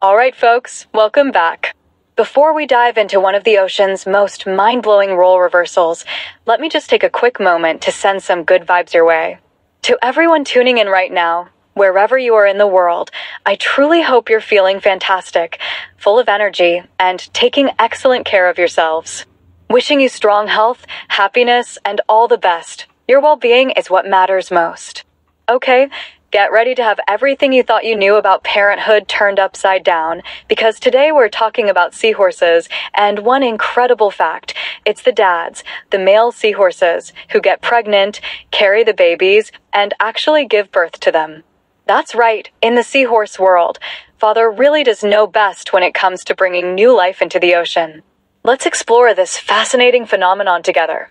Alright folks, welcome back. Before we dive into one of the ocean's most mind-blowing role reversals, let me just take a quick moment to send some good vibes your way. To everyone tuning in right now, wherever you are in the world, I truly hope you're feeling fantastic, full of energy, and taking excellent care of yourselves. Wishing you strong health, happiness, and all the best. Your well-being is what matters most. Okay, get ready to have everything you thought you knew about parenthood turned upside down, because today we're talking about seahorses, and one incredible fact, it's the dads, the male seahorses, who get pregnant, carry the babies, and actually give birth to them. That's right, in the seahorse world, Father really does know best when it comes to bringing new life into the ocean. Let's explore this fascinating phenomenon together.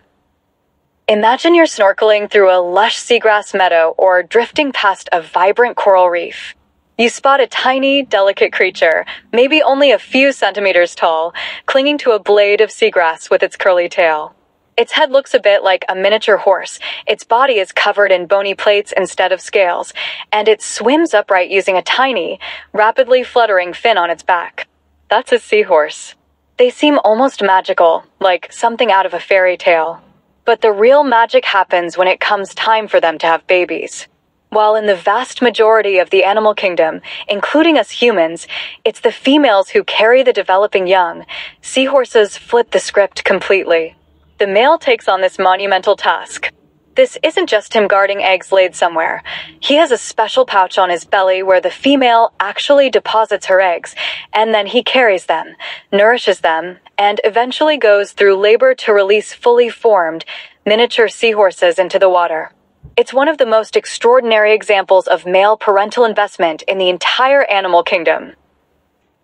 Imagine you're snorkeling through a lush seagrass meadow or drifting past a vibrant coral reef. You spot a tiny, delicate creature, maybe only a few centimeters tall, clinging to a blade of seagrass with its curly tail. Its head looks a bit like a miniature horse, its body is covered in bony plates instead of scales, and it swims upright using a tiny, rapidly fluttering fin on its back. That's a seahorse. They seem almost magical, like something out of a fairy tale. But the real magic happens when it comes time for them to have babies. While in the vast majority of the animal kingdom, including us humans, it's the females who carry the developing young, seahorses flip the script completely. The male takes on this monumental task. This isn't just him guarding eggs laid somewhere. He has a special pouch on his belly where the female actually deposits her eggs, and then he carries them, nourishes them, and eventually goes through labor to release fully formed, miniature seahorses into the water. It's one of the most extraordinary examples of male parental investment in the entire animal kingdom.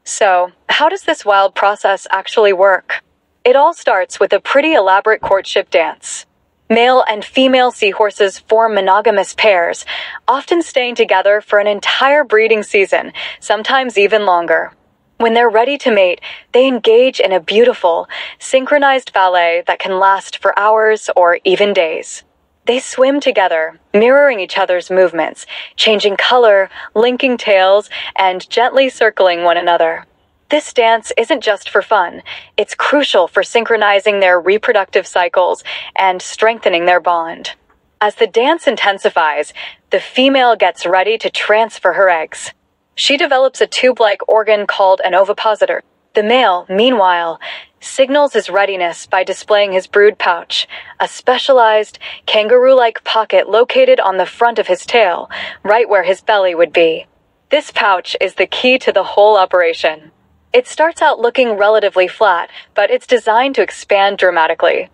So, how does this wild process actually work? It all starts with a pretty elaborate courtship dance. Male and female seahorses form monogamous pairs, often staying together for an entire breeding season, sometimes even longer. When they're ready to mate, they engage in a beautiful, synchronized ballet that can last for hours or even days. They swim together, mirroring each other's movements, changing color, linking tails, and gently circling one another. This dance isn't just for fun, it's crucial for synchronizing their reproductive cycles and strengthening their bond. As the dance intensifies, the female gets ready to transfer her eggs. She develops a tube-like organ called an ovipositor. The male, meanwhile, signals his readiness by displaying his brood pouch, a specialized, kangaroo-like pocket located on the front of his tail, right where his belly would be. This pouch is the key to the whole operation. It starts out looking relatively flat, but it's designed to expand dramatically.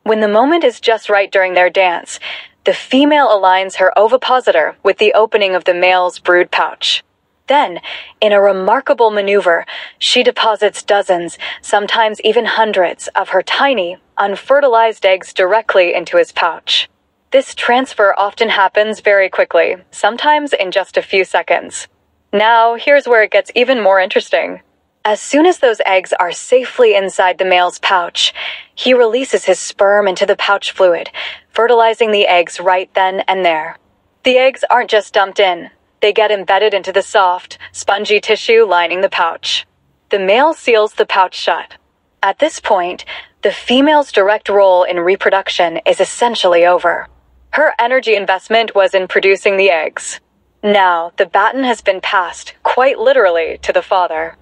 When the moment is just right during their dance, the female aligns her ovipositor with the opening of the male's brood pouch. Then, in a remarkable maneuver, she deposits dozens, sometimes even hundreds, of her tiny, unfertilized eggs directly into his pouch. This transfer often happens very quickly, sometimes in just a few seconds. Now, here's where it gets even more interesting. As soon as those eggs are safely inside the male's pouch, he releases his sperm into the pouch fluid, fertilizing the eggs right then and there. The eggs aren't just dumped in, they get embedded into the soft, spongy tissue lining the pouch. The male seals the pouch shut. At this point, the female's direct role in reproduction is essentially over. Her energy investment was in producing the eggs. Now, the baton has been passed, quite literally, to the father.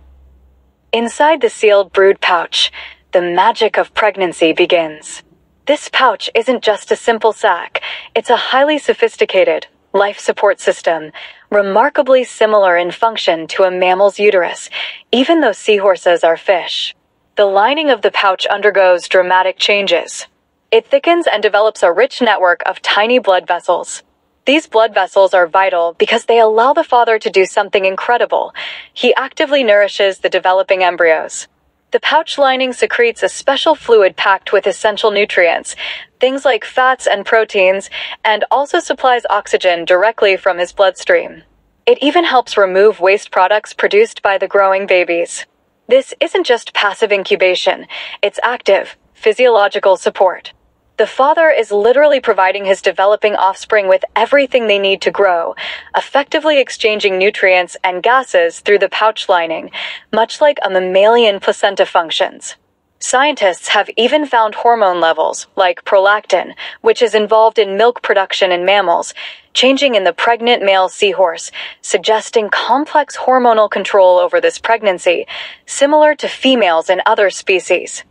Inside the sealed brood pouch, the magic of pregnancy begins. This pouch isn't just a simple sac, it's a highly sophisticated, life support system, remarkably similar in function to a mammal's uterus, even though seahorses are fish. The lining of the pouch undergoes dramatic changes. It thickens and develops a rich network of tiny blood vessels. These blood vessels are vital because they allow the father to do something incredible. He actively nourishes the developing embryos. The pouch lining secretes a special fluid packed with essential nutrients, things like fats and proteins, and also supplies oxygen directly from his bloodstream. It even helps remove waste products produced by the growing babies. This isn't just passive incubation, it's active, physiological support. The father is literally providing his developing offspring with everything they need to grow, effectively exchanging nutrients and gases through the pouch lining, much like a mammalian placenta functions. Scientists have even found hormone levels, like prolactin, which is involved in milk production in mammals, changing in the pregnant male seahorse, suggesting complex hormonal control over this pregnancy, similar to females in other species.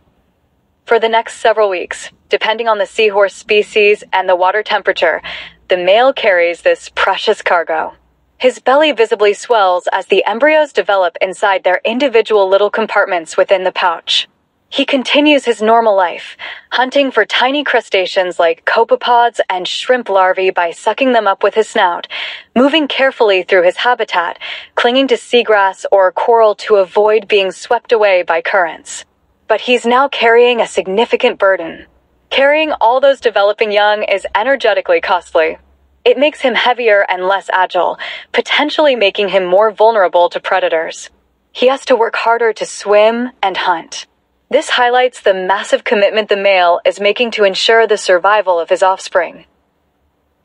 For the next several weeks, depending on the seahorse species and the water temperature, the male carries this precious cargo. His belly visibly swells as the embryos develop inside their individual little compartments within the pouch. He continues his normal life, hunting for tiny crustaceans like copepods and shrimp larvae by sucking them up with his snout, moving carefully through his habitat, clinging to seagrass or coral to avoid being swept away by currents. But he's now carrying a significant burden. Carrying all those developing young is energetically costly. It makes him heavier and less agile, potentially making him more vulnerable to predators. He has to work harder to swim and hunt. This highlights the massive commitment the male is making to ensure the survival of his offspring.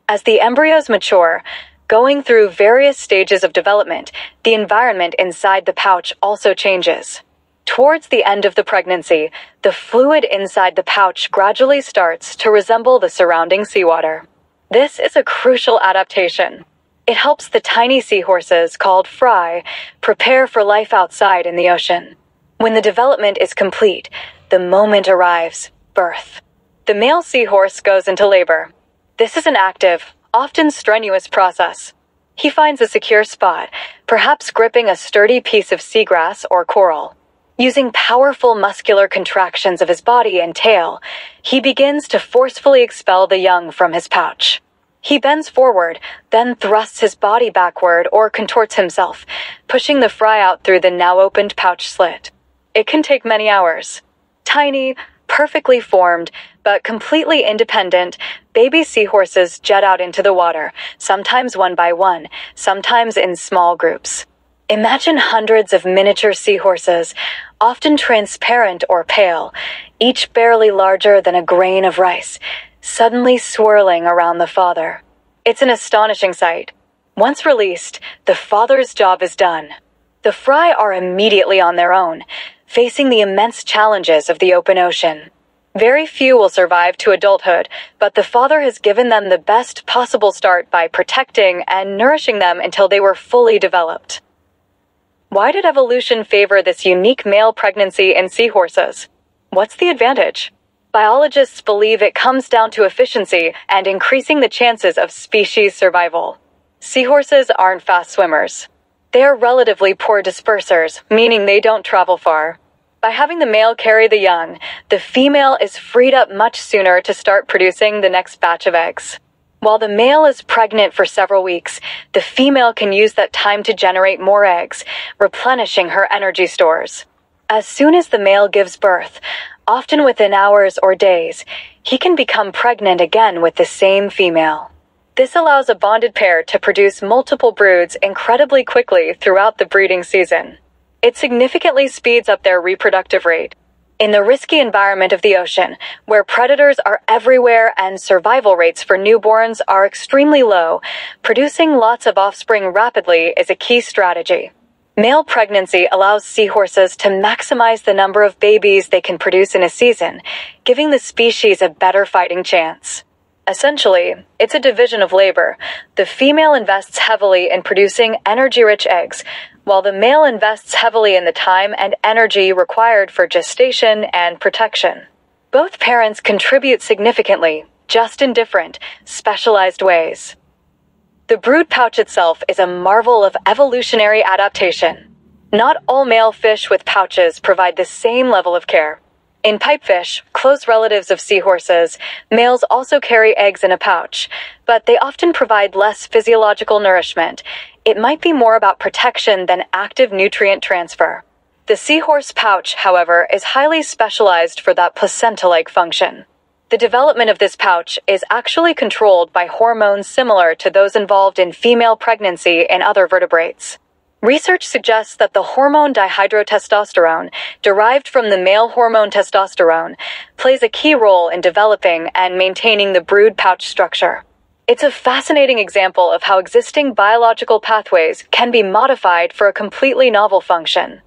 As the embryos mature, going through various stages of development, the environment inside the pouch also changes. Towards the end of the pregnancy, the fluid inside the pouch gradually starts to resemble the surrounding seawater. This is a crucial adaptation. It helps the tiny seahorses, called fry, prepare for life outside in the ocean. When the development is complete, the moment arrives: birth. The male seahorse goes into labor. This is an active, often strenuous process. He finds a secure spot, perhaps gripping a sturdy piece of seagrass or coral. Using powerful muscular contractions of his body and tail, he begins to forcefully expel the young from his pouch. He bends forward, then thrusts his body backward or contorts himself, pushing the fry out through the now opened pouch slit. It can take many hours. Tiny, perfectly formed, but completely independent, baby seahorses jet out into the water, sometimes one by one, sometimes in small groups. Imagine hundreds of miniature seahorses, often transparent or pale, each barely larger than a grain of rice, suddenly swirling around the father. It's an astonishing sight. Once released, the father's job is done. The fry are immediately on their own, facing the immense challenges of the open ocean. Very few will survive to adulthood, but the father has given them the best possible start by protecting and nourishing them until they were fully developed. Why did evolution favor this unique male pregnancy in seahorses? What's the advantage? Biologists believe it comes down to efficiency and increasing the chances of species survival. Seahorses aren't fast swimmers. They are relatively poor dispersers, meaning they don't travel far. By having the male carry the young, the female is freed up much sooner to start producing the next batch of eggs. While the male is pregnant for several weeks, the female can use that time to generate more eggs, replenishing her energy stores. As soon as the male gives birth, often within hours or days, he can become pregnant again with the same female. This allows a bonded pair to produce multiple broods incredibly quickly throughout the breeding season. It significantly speeds up their reproductive rate. In the risky environment of the ocean, where predators are everywhere and survival rates for newborns are extremely low, producing lots of offspring rapidly is a key strategy. Male pregnancy allows seahorses to maximize the number of babies they can produce in a season, giving the species a better fighting chance. Essentially, it's a division of labor. The female invests heavily in producing energy-rich eggs, while the male invests heavily in the time and energy required for gestation and protection. Both parents contribute significantly, just in different, specialized ways. The brood pouch itself is a marvel of evolutionary adaptation. Not all male fish with pouches provide the same level of care. In pipefish, close relatives of seahorses, males also carry eggs in a pouch, but they often provide less physiological nourishment. It might be more about protection than active nutrient transfer. The seahorse pouch, however, is highly specialized for that placenta-like function. The development of this pouch is actually controlled by hormones similar to those involved in female pregnancy in other vertebrates. Research suggests that the hormone dihydrotestosterone, derived from the male hormone testosterone, plays a key role in developing and maintaining the brood pouch structure. It's a fascinating example of how existing biological pathways can be modified for a completely novel function.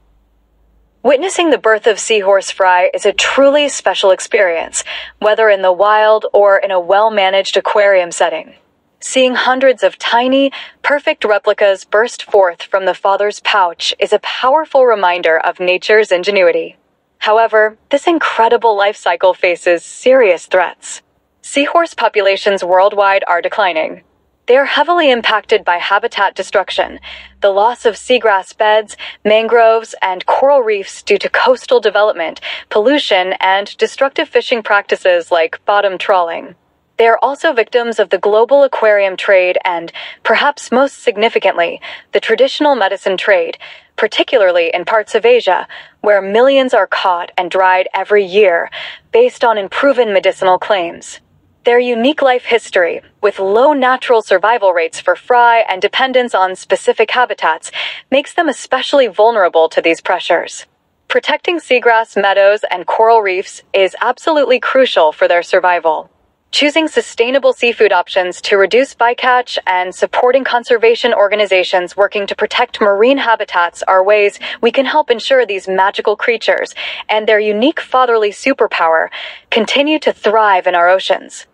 Witnessing the birth of seahorse fry is a truly special experience, whether in the wild or in a well-managed aquarium setting. Seeing hundreds of tiny, perfect replicas burst forth from the father's pouch is a powerful reminder of nature's ingenuity. However, this incredible life cycle faces serious threats. Seahorse populations worldwide are declining. They are heavily impacted by habitat destruction, the loss of seagrass beds, mangroves, and coral reefs due to coastal development, pollution, and destructive fishing practices like bottom trawling. They are also victims of the global aquarium trade and, perhaps most significantly, the traditional medicine trade, particularly in parts of Asia, where millions are caught and dried every year, based on unproven medicinal claims. Their unique life history, with low natural survival rates for fry and dependence on specific habitats, makes them especially vulnerable to these pressures. Protecting seagrass meadows and coral reefs is absolutely crucial for their survival. Choosing sustainable seafood options to reduce bycatch and supporting conservation organizations working to protect marine habitats are ways we can help ensure these magical creatures and their unique fatherly superpower continue to thrive in our oceans.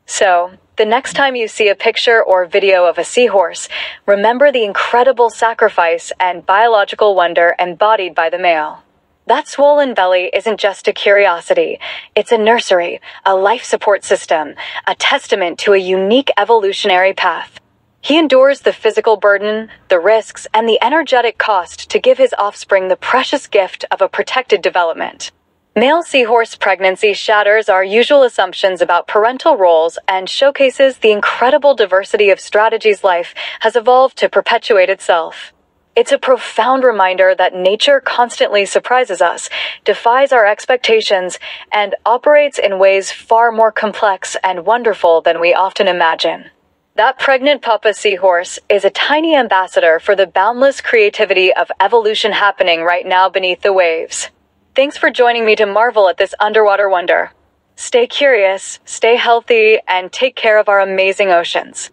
So, the next time you see a picture or video of a seahorse, remember the incredible sacrifice and biological wonder embodied by the male. That swollen belly isn't just a curiosity, it's a nursery, a life support system, a testament to a unique evolutionary path. He endures the physical burden, the risks, and the energetic cost to give his offspring the precious gift of a protected development. Male seahorse pregnancy shatters our usual assumptions about parental roles and showcases the incredible diversity of strategies life has evolved to perpetuate itself. It's a profound reminder that nature constantly surprises us, defies our expectations, and operates in ways far more complex and wonderful than we often imagine. That pregnant papa seahorse is a tiny ambassador for the boundless creativity of evolution happening right now beneath the waves. Thanks for joining me to marvel at this underwater wonder. Stay curious, stay healthy, and take care of our amazing oceans.